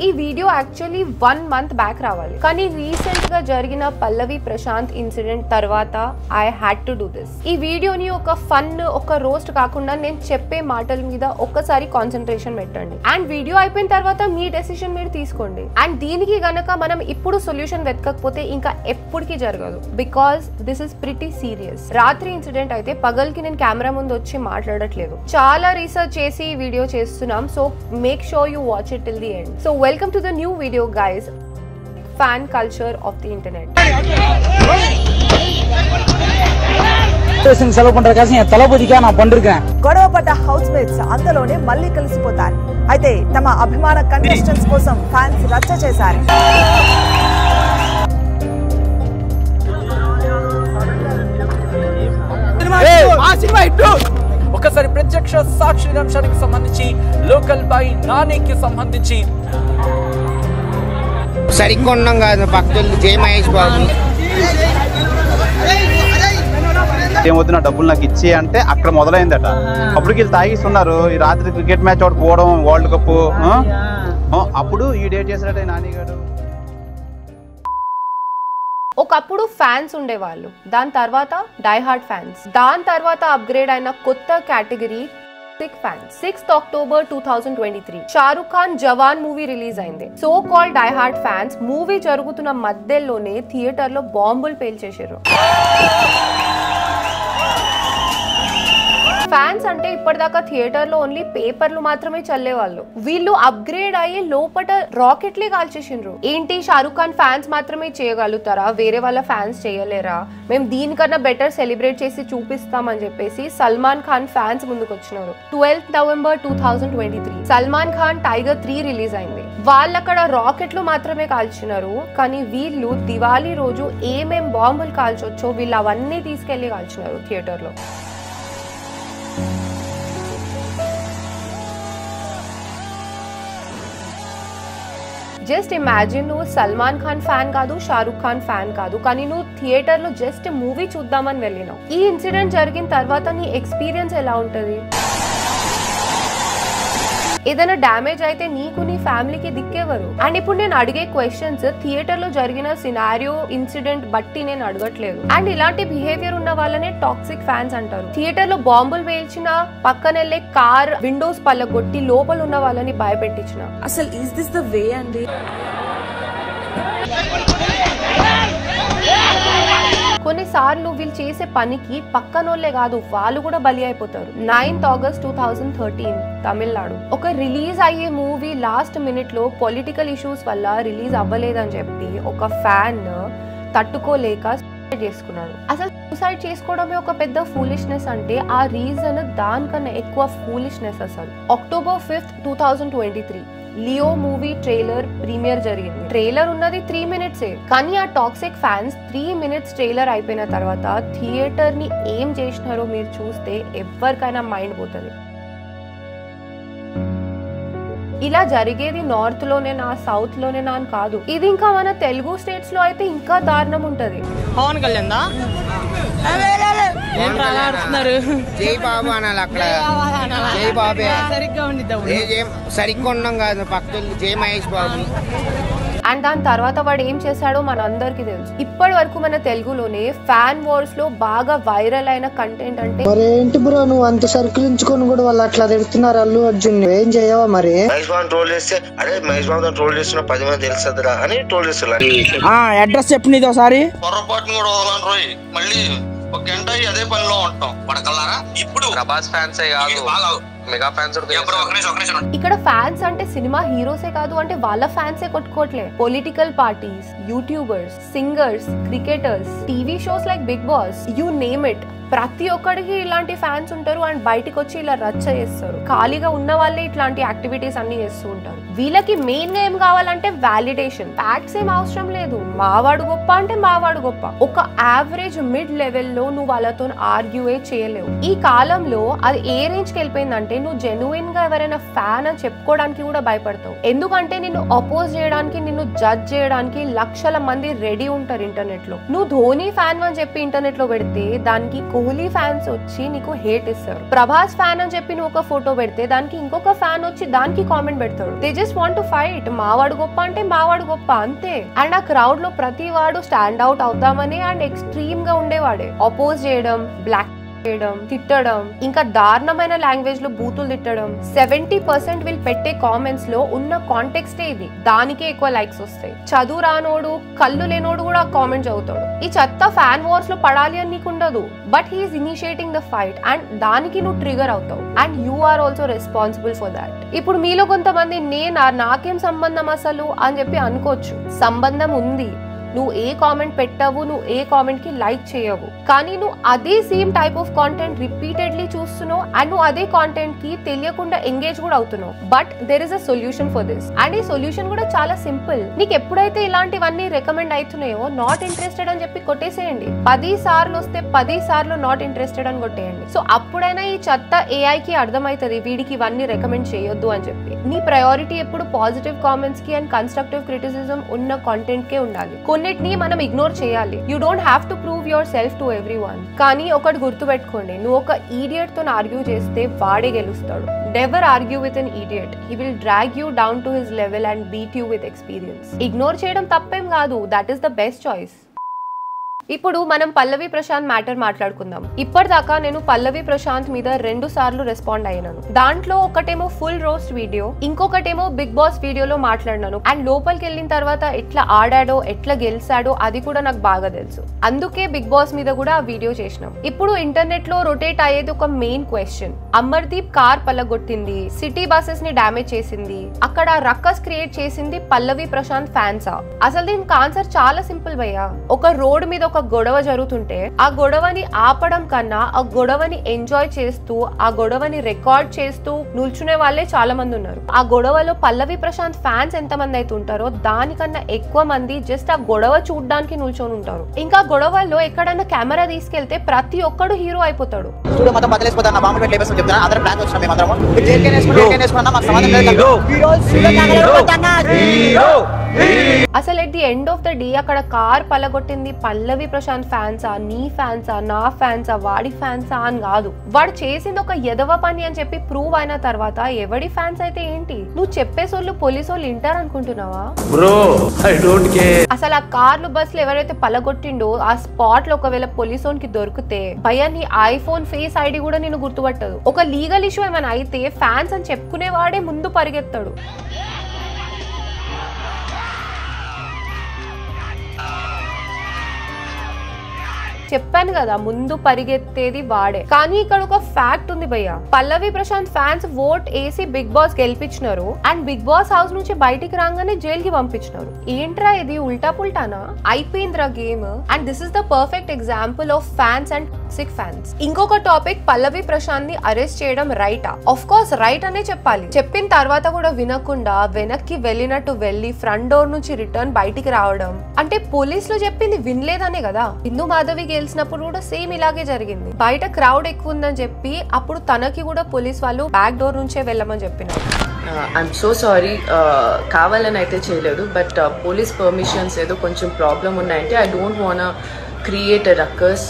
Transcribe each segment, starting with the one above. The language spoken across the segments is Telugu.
ఈ వీడియో యాక్చువల్లీ 1 month బ్యాక్ రావాలి, కానీ రీసెంట్ గా జరిగిన పల్లవి ప్రశాంత్ ఇన్సిడెంట్ తర్వాత I had to do this. ఈ వీడియోని ఒక ఫన్, ఒక రోస్ట్ కాకుండా నేను చెప్పే మాటల మీద ఒక్కసారి కాన్సన్ట్రేషన్ పెట్టండి. అండ్ వీడియో అయిపోయిన తర్వాత మీ డెసిషన్ మీరు తీసుకోండి. అండ్ దీనికి గనక మనం ఇప్పుడు సొల్యూషన్ వెతకకపోతే ఇంకా ఎప్పటికీ జరగదు, because this is pretty serious. రాత్రి ఇన్సిడెంట్ అయితే పగల్కి నేను కెమెరా ముందు వచ్చి మాట్లాడట్లేదు. చాలా రీసెర్చ్ చేసి ఈ వీడియో చేస్తున్నాం. So make sure you watch it till the end. So welcome to the new video guys. Fan culture of the internet. గొడవపడ్డ హౌస్ మేట్స్ అంతలోనే మళ్ళీ కలిసిపోతారు. అయితే తమ అభిమాన కంటెస్టెంట్స్ కోసం ఫ్యాన్స్ రచ్చ చేశారు. ఒకసారి ప్రత్యక్ష సాక్షి అంశానికి సంబంధించి లోకల్ బై నానికి సంబంధించి సరికొండం కాదు భక్తులు జై మహేష్ బాబు ఏమవుతున్నా డబ్బులు నాకు ఇచ్చి అంటే అక్కడ మొదలైందట. అప్పటికి వీళ్ళు తాగిస్తున్నారు. ఈ రాత్రి క్రికెట్ మ్యాచ్ ఒకటి పోవడం, వరల్డ్ కప్, అప్పుడు ఈ డేట్ చేసినట్టే నానిగాడు. ఒకప్పుడు ఫ్యాన్స్ ఉండేవాళ్ళు, దాని తర్వాత డై హార్డ్ ఫ్యాన్స్, దాని తర్వాత అప్గ్రేడ్ అయిన కొత్త category fans. 6th October 2023 Shahrukh Khan Jawan movie release అయింది. So called die hard fans movie జరుగుతున్న మధ్యలోనే థియేటర్ లో బాంబులు పేల్చేశారు. ఫ్యాన్స్ అంటే ఇప్పటిదాకా థియేటర్ లో ఓన్లీ పేపర్లు మాత్రమే చల్లేవాళ్ళు. వీళ్ళు అప్గ్రేడ్ అయ్యి లోపల రాకెట్లే కాల్చేసిండ్రు. ఏంటి షారుఖ్ ఖాన్ ఫ్యాన్స్ మాత్రమే చేయగలుగుతారా, వేరే వాళ్ళ ఫ్యాన్స్ చేయలేరా, మేము దీనికన్నా బెటర్ సెలబ్రేట్ చేసి చూపిస్తామని చెప్పేసి సల్మాన్ ఖాన్ ఫ్యాన్స్ ముందుకు వచ్చినారు. 12th November 2023 Salman Khan tiger 3 release అయింది. వాళ్ళు అక్కడ రాకెట్లు మాత్రమే కాల్చినారు, కానీ వీళ్ళు దివాళీ రోజు ఏమేం బాంబులు కాల్చొచ్చో వీళ్ళు అవన్నీ తీసుకెళ్లి కాల్చినారు థియేటర్ లో. జస్ట్ ఇమాజిన్, నువ్వు సల్మాన్ ఖాన్ ఫ్యాన్ కాదు, షారుఖ్ ఖాన్ ఫ్యాన్ కాదు, కానీ నువ్వు థియేటర్ లో జస్ట్ మూవీ చూద్దామని వెళ్ళినావు. ఈ ఇన్సిడెంట్ జరిగిన తర్వాత నీ ఎక్స్పీరియన్స్ ఎలా ఉంటది? ఏదైనా డ్యామేజ్ అయితే నీకు నీ ఫ్యామిలీకి దిక్కేవారు. అండ్ ఇప్పుడు నేను అడిగే క్వశ్చన్స్ థియేటర్ లో జరిగిన సినారియో ఇన్సిడెంట్ బట్టి నేను అడగట్లేదు. అండ్ ఇలాంటి బిహేవియర్ ఉన్న వాళ్ళనే టాక్సిక్ ఫ్యాన్స్ అంటారు. థియేటర్ లో బాంబులు వేల్చిన, పక్కనెళ్ళే కార్ విండోస్ పల్లగొట్టి లోపల ఉన్న వాళ్ళని భయపెట్టించిన. అసలు ఈస్ దిస్ ద వే అండి? కొన్నిసార్లు వీళ్ళు చేసే పనికి పక్కనోళ్లే కాదు, వాళ్ళు కూడా బలి అయిపోతారు. 9th August 2013 తమిళనాడు ఒక రిలీజ్ అయ్యే మూవీ లాస్ట్ మినిట్ లో పొలిటికల్ ఇష్యూస్ వల్ల రిలీజ్ అవ్వలేదని చెప్పి ఒక ఫ్యాన్ తట్టుకోలేక సూసైడ్ చేసుకున్నాడు. అసలు సూసైడ్ చేసుకోవడమే ఒక పెద్ద ఫూలిష్నెస్ అంటే ఆ రీజన్ దానికన్నా ఎక్కువ ఫూలిష్నెస్. అసలు October 5th 2023 Leo movie trailer premiere జరిగింది. ట్రైలర్ ఉన్నది 3 minutes, కానీ ఆ టాక్సిక్ ఫ్యాన్స్ 3 minutes ట్రైలర్ అయిపోయిన తర్వాత థియేటర్ ని ఏం చేసినారో మీరు చూస్తే ఎవరికైనా మైండ్ పోతుంది. ఇలా జరిగేది నార్త్ లోనేనా, సౌత్ లోనేనా అని కాదు, ఇది ఇంకా మన తెలుగు స్టేట్స్ లో అయితే ఇంకా దారుణం ఉంటది. పవన్ కళ్యాణ్ జై బాబు అనాలి అక్కడ, జై బాబే సరికొండం కాదు భక్తులు జై మహేష్ బాబు. అండ్ దాని తర్వాత వాడు ఏం చేశాడో మన అందరికి తెలుసు. ఇప్పటి వరకు మన తెలుగులోనే ఫ్యాన్ వార్స్ లో బాగా వైరల్ అయిన కంటెంట్ అంటే ఏంటి బ్రో, నువ్వు అంత సర్కిల్ ఎంచుకొని కూడా వాళ్ళు అట్లా తిడుతున్నారు అల్లు అర్జున్, ఏం చేయవా మరి? మహేష్ బాబు ట్రోల్ చేస్తే అరే మహేష్ బాబు ట్రోల్ చేస్తున్న 10 మంది తెలుస్తుందిరా అని ట్రోల్ చేస్తున్నారు. అడ్రస్ చెప్పు నీది ఒకసారి. పొరపాటును కూడా వదలను రోయ్, మళ్ళీ ఒక గంట అదే పనిలో ఉంటాం పడకల్లారా. ఇప్పుడు ప్రభాస్ ఫ్యాన్సే కాదు, మెగా ఫ్యాన్స్. ఇక్కడ ఫ్యాన్స్ అంటే సినిమా హీరోసే కాదు, అంటే వాళ్ళ ఫ్యాన్సే కొట్టుకోవట్లే. Political parties, YouTubers, singers, cricketers, TV shows like Bigg Boss, you name it, ప్రతి ఒక్కడికి ఇలాంటి ఫ్యాన్స్ ఉంటారు. అండ్ బయటకు వచ్చి ఇలా రచ్చ చేస్తారు. ఖాళీగా ఉన్న వాళ్ళే ఇట్లాంటి యాక్టివిటీస్ అన్ని చేస్తూ ఉంటారు. వీళ్ళకి మెయిన్ గా ఏం కావాలంటే వాలిడేషన్. ఫ్యాక్ట్స్ ఏం అవసరం లేదు. మావాడు గొప్ప అంటే మావాడు గొప్ప. ఒక యావరేజ్ మిడ్ లెవెల్ లో నువ్వు వాళ్ళతో ఆర్గ్యూఏ చేయలేవు. ఈ కాలంలో అది ఏ రేంజ్ కి వెళ్ళిపోయిందంటే నువ్వు జెన్యున్ గా ఎవరైనా ఫ్యాన్ అని చెప్పుకోవడానికి కూడా భయపడతావు. ఎందుకంటే నిన్ను అపోజ్ చేయడానికి, నిన్ను జడ్జ్ చేయడానికి లక్షల మంది రెడీ ఉంటారు ఇంటర్నెట్ లో. నువ్వు ధోని ఫ్యాన్ అని చెప్పి ఇంటర్నెట్ లో పెడితే దానికి కోహ్లీ ఫ్యాన్స్ వచ్చి నీకు హేట్ ఇస్తారు. ప్రభాస్ ఫ్యాన్ అని చెప్పి నువ్వు ఒక ఫోటో పెడితే దానికి ఇంకొక ఫ్యాన్ వచ్చి దానికి కామెంట్ పెడతాడు. They just want to fight. మావాడు గొప్ప అంటే మావాడు గొప్ప అంతే. అండ్ ఆ క్రౌడ్ లో ప్రతి వాడు స్టాండ్ అవుట్ అవుతామని అండ్ ఎక్స్ట్రీమ్ గా ఉండేవాడే. అపోజ్ చేయడం, బ్లాక్ చేయడం, తిట్టడం, ఇంకా దారుణమైన లాంగ్వేజ్ లో బూతులు తిట్టడం. 70% వీళ్ళు పెట్టే కామెంట్స్ లో ఉన్న కాంటెక్స్టే ఇది. దానికే ఎక్కువ లైక్స్ వస్తాయి. చదువు రానోడు, కళ్ళు లేనోడు కూడా కామెంట్ చదువుతాడు. ఈ చెత్త ఫ్యాన్ వార్స్ లో పడాలి అని నీకు ఉండదు. But he's initiating the fight and దానికి నువ్వు ట్రిగర్ అవుతావు. And you are also responsible for that. ఇప్పుడు మీలో కొంతమంది నాకేం సంబంధం అసలు అని చెప్పి అనుకోవచ్చు. సంబంధం ఉంది. నువ్వు ఏ కామెంట్ పెట్టావు, నువ్వు ఏ కామెంట్ కి లైక్ చేయవు, కానీ నువ్వు అదే same type of content repeatedly చూస్తున్నావు అండ్ నువ్వు అదే కాంటెంట్ కి తెలియకుండా ఎంగేజ్ కూడా అవుతున్నావు. But there is a solution for this. And ఈ సొల్యూషన్ కూడా చాలా సింపుల్. నీకు ఎప్పుడైతే ఇలాంటివన్నీ రికమెండ్ అవుతున్నాయో నాట్ ఇంట్రెస్టెడ్ అని చెప్పి కొట్టేసేయండి. 10 సార్లు వస్తే 10 సార్లు నాట్ ఇంట్రెస్టెడ్ అని కొట్టేయండి. సో అప్పుడైనా ఈ చెత్త AI కి అర్థమవుతుంది వీడికి ఇవన్నీ రికమెండ్ చేయొద్దు అని చెప్పి. నీ ప్రయారిటీ ఎప్పుడు పాజిటివ్ కామెంట్స్ కి అండ్ కన్స్ట్రక్టివ్ క్రిటిసిజం ఉన్న కాంటెంట్ కే ఉండాలి. కొన్నిటిని మనం ఇగ్నోర్ చేయాలి. You don't have to prove your self to everyone. కానీ ఒకటి గుర్తుపెట్టుకోండి, నువ్వు ఒక ఈడియట్ తో ఆర్గ్యూ చేస్తే వాడే గెలుస్తాడు. Never argue with an idiot. He will drag you down to his level and beat you with experience. Ignore చేయడం తప్పేం కాదు. That is the best choice. ఇప్పుడు మనం పల్లవి ప్రశాంత్ మ్యాటర్ మాట్లాడుకుందాం. ఇప్పటిదాకా నేను పల్లవి ప్రశాంత్ మీద 2 సార్లు రెస్పాండ్ అయినాను. దాంట్లో ఒకటేమో ఫుల్ రోస్ట్ వీడియో, ఇంకొకటేమో బిగ్ బాస్ వీడియోలో మాట్లాడినాను. అండ్ లోపలికి వెళ్ళిన తర్వాత ఎట్లా ఆడాడో, ఎట్లా గెలిచాడో అది కూడా నాకు బాగా తెలుసు. అందుకే బిగ్ బాస్ మీద కూడా ఆ వీడియో చేసినాం. ఇప్పుడు ఇంటర్నెట్ లో రొటేట్ అయ్యేది ఒక మెయిన్ క్వశ్చన్. అమర్దీప్ కార్ పల్లగొట్టింది, సిటీ బసెస్ ని డామేజ్ చేసింది, అక్కడ రక్కస్ క్రియేట్ చేసింది పల్లవి ప్రశాంత్ ఫ్యాన్సా? అసలు దీనికి ఆన్సర్ చాలా సింపుల్ భయ్యా. ఒక రోడ్ మీద ఒక గొడవ జరుగుతుంటే ఆ గొడవని ఆపడం కన్నా ఆ గొడవని ఎంజాయ్ చేస్తూ ఆ గొడవని రికార్డ్ చేస్తూ నిల్చునే వాళ్ళే చాలా మంది ఉన్నారు. ఆ గొడవలో పల్లవి ప్రశాంత్ ఫ్యాన్స్ ఎంత మంది అయితే ఉంటారో దానికన్నా ఎక్కువ మంది జస్ట్ ఆ గొడవ చూడడానికి నిల్చొని ఉంటారు. ఇంకా గొడవల్లో ఎక్కడన్నా కెమెరా తీసుకెళ్తే ప్రతి ఒక్కడు హీరో అయిపోతాడు. అసలు at the end of the day అక్కడ కార్ పలగొట్టింది పల్లవి ప్రశాంత్ ఫ్యాన్సా, నీ ఫ్యాన్సా, నా ఫ్యాన్సా, వాడి ఫ్యాన్సా అని కాదు. వాడు చేసింది ఒక ఎదవ పని అని చెప్పి ప్రూవ్ అయిన తర్వాత ఎవడి ఫ్యాన్స్ అయితే ఏంటి? నువ్వు చెప్పేసోళ్ళు పోలీసోళ్ళు వింటారు అనుకుంటున్నావా? అసలు ఆ కార్లు బస్సులు ఎవరైతే పలగొట్టిండో ఆ స్పాట్ లో ఒకవేళ పోలీసోన్కి దొరికితే భయ్యా నీ ఐఫోన్ ఫేస్ ఐడి కూడా నేను గుర్తుపట్టదు. ఒక లీగల్ ఇష్యూ ఏమైనా అయితే ఫ్యాన్స్ అని చెప్పుకునే వాడే ముందు పరిగెత్తాడు. చెప్పాను కదా ముందు పరిగెత్తేది వాడే. కానీ ఇక్కడ ఒక ఫ్యాక్ట్ ఉంది భయ్య. పల్లవి ప్రశాంత్ ఫ్యాన్స్ ఓట్ వేసి బిగ్ బాస్ గెలిపించినారు అండ్ బిగ్ బాస్ హౌస్ నుంచి బయటికి రాగానే జైల్ కి పంపించినారు. ఏంట్రా ఇది ఉల్టా పుల్టానా? అయిపోయిందిరా game. And this is the perfect example of fans and toxic fans. ఇంకొక టాపిక్, పల్లవి ప్రశాంత్ ని అరెస్ట్ చేయడం రైటా? ఆఫ్ కోర్స్ రైట్ అనే చెప్పాలి. చెప్పిన తర్వాత కూడా వినకుండా వెనక్కి వెళ్ళినట్టు వెళ్ళి ఫ్రంట్ డోర్ నుంచి రిటర్న్ బయటికి రావడం అంటే పోలీసులు చెప్పింది వినలేదనే కదా. హిందూ మాధవి గెలిచినప్పుడు కూడా సేమ్ ఇలాగే జరిగింది. బయట క్రౌడ్ ఎక్కువ ఉందని చెప్పి అప్పుడు తనకి కూడా పోలీస్ వాళ్ళు బ్యాక్ డోర్ నుంచే వెళ్ళమని చెప్పినారు. ఐఎమ్ సో సారీ, కావాలని అయితే చేయలేదు. బట్ పోలీస్ పర్మిషన్స్ ఏదో కొంచెం ప్రాబ్లం ఉన్నాయంటే I don't want create a ruckus,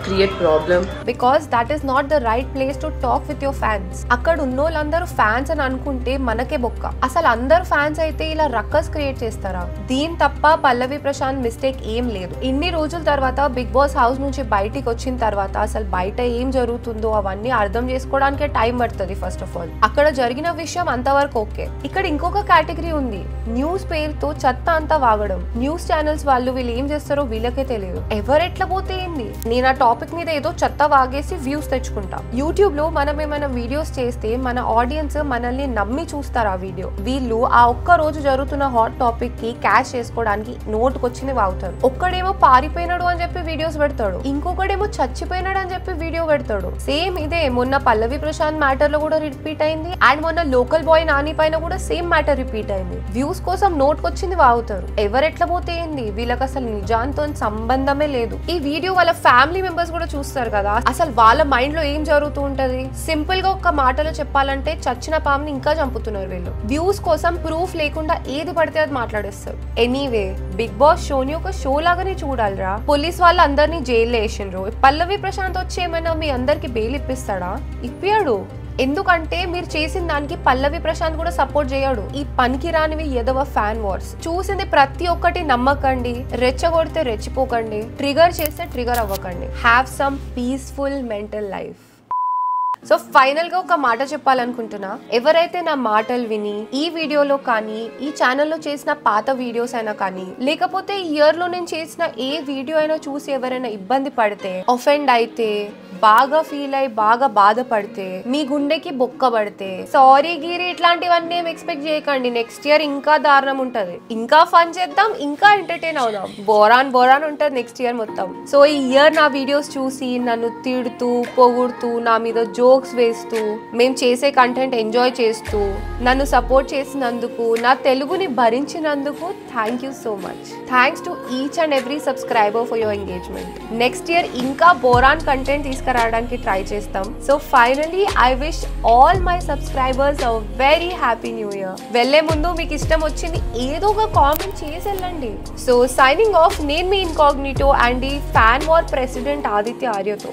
create problem, because that is not the right place to talk with your fans. అక్కడ ఉన్నోళ్ళందరూ ఫ్యాన్స్ అని అనుకుంటే మనకే బొక్క. అసలు అందరు ఫ్యాన్స్ అయితే ఇలా రక్కస్ క్రియేట్ చేస్తారా? దీని తప్ప పల్లవి ప్రశాంత్ మిస్టేక్ ఏం లేదు. ఇన్ని రోజుల తర్వాత బిగ్ బాస్ హౌస్ నుంచి బయటికి వచ్చిన తర్వాత అసలు బయట ఏం జరుగుతుందో అవన్నీ అర్థం చేసుకోవడానికే టైం పడుతుంది. ఫస్ట్ ఆఫ్ ఆల్ అక్కడ జరిగిన విషయం అంతవరకు ఓకే. ఇక్కడ ఇంకొక కేటగిరీ ఉంది, న్యూస్ పేరుతో చెత్త అంతా వాగడం. న్యూస్ ఛానల్స్ వాళ్ళు వీళ్ళు ఏం చేస్తారో వీళ్ళకే తెలియదు. ఎవరెట్లా పోతే ఏంది? నేను ఆ టాపిక్ మీద ఏదో చెత్త వాగేసి వ్యూస్ తెచ్చుకుంటా. యూట్యూబ్ లో మనం ఏమైనా వీడియోస్ చేస్తే మన ఆడియన్స్ మనల్ని నమ్మి చూస్తారు ఆ వీడియో. వీళ్ళు ఆ ఒక్క రోజు జరుగుతున్న హాట్ టాపిక్ కి క్యాష్ చేసుకోవడానికి నోటుకొచ్చింది వాగుతారు. ఒక్కడేమో పారిపోయినాడు అని చెప్పి వీడియోస్ పెడతాడు, ఇంకొకడేమో చచ్చిపోయినాడు అని చెప్పి వీడియో పెడతాడు. సేమ్ ఇదే మొన్న పల్లవి ప్రశాంత్ మ్యాటర్ లో కూడా రిపీట్ అయింది అండ్ మొన్న లోకల్ బాయ్ నాని పైన కూడా సేమ్ మ్యాటర్ రిపీట్ అయింది. వ్యూస్ కోసం నోటుకొచ్చింది వాగుతారు. ఎవరెట్లా పోతే ఏంది? వీళ్ళకి అసలు నిజాంతో సంబంధమే లేదు. లేదు. ఈ వీడియో వాళ్ళ ఫ్యామిలీ మెంబర్స్ కూడా చూస్తారు కదా, అసలు వాళ్ళ మైండ్ లో ఏం జరుగుతూ ఉంటది. సింపుల్ గా ఒక మాటలో చెప్పాలంటే చచ్చిన పాముని ఇంకా చంపుతున్నారు వీళ్ళు. వ్యూస్ కోసం ప్రూఫ్ లేకుండా ఏది పడితే అది మాట్లాడేస్తారు. ఎనీవే బిగ్ బాస్ షోని ఒక షో లాగానే చూడాలిరా. పోలీస్ వాళ్ళు అందరినీ జైల్లో వేసిండ్రు. పల్లవి ప్రశాంత్ వచ్చి ఏమైనా మీ అందరికి బెయిల్ ఇప్పిస్తాడా? ఇప్పాడు. ఎందుకంటే మీరు చేసిన దానికి పల్లవి ప్రశాంత్ కూడా సపోర్ట్ చేయడు. ఈ పనికి రానివి ఎదవ ఫ్యాన్ వార్స్ చూసింది ప్రతి ఒక్కటి నమ్మకండి, రెచ్చగొడితే రెచ్చిపోకండి, ట్రిగర్ చేస్తే ట్రిగర్ అవ్వకండి. Have some peaceful mental life. So final గా ఒక మాట చెప్పాలనుకుంటున్నా, ఎవరైతే నా మాటలు విని ఈ వీడియోలో కానీ ఈ ఛానల్లో చేసిన పాత వీడియోస్ అయినా కానీ లేకపోతే ఈ ఇయర్ లో నేను చేసిన ఏ వీడియో అయినా చూసి ఎవరైనా ఇబ్బంది పడితే, ఒఫెండ్ అయితే, బాగా ఫీల్ అయి బాగా బాధపడితే, మీ గుండెకి బొక్క పడితే సారీ గిరి ఇట్లాంటివన్నీ ఏం ఎక్స్పెక్ట్ చేయకండి. నెక్స్ట్ ఇయర్ ఇంకా దారుణం ఉంటది, ఇంకా ఫన్ చేద్దాం, ఇంకా ఎంటర్టైన్ అవుదాం, బోరాన్ ఉంటది నెక్స్ట్ ఇయర్ మొత్తం. సో ఈ ఇయర్ నా వీడియోస్ చూసి నన్ను తిడుతూ పొగుడుతూ నా మీద జోక్స్ వేస్తూ మేము చేసే కంటెంట్ ఎంజాయ్ చేస్తూ నన్ను సపోర్ట్ చేసినందుకు, నా తెలుగుని భరించినందుకు thank you so much. Thanks to each and every subscriber for your engagement. Next year ఇంకా బోరాన్ కంటెంట్ తీసుకురావడానికి ట్రై చేస్తాం. So finally I wish all my subscribers a very happy new year. వెళ్లే ముందు మీకు ఇష్టం వచ్చింది ఏదో ఒక కామెంట్ చేసి వెళ్ళండి. సో సైనింగ్ ఆఫ్, నేను మీ ఇన్కాగ్నిటో అండ్ ఈ ఫ్యాన్ వార్ ప్రెసిడెంట్ ఆదిత్య ఆర్యతో.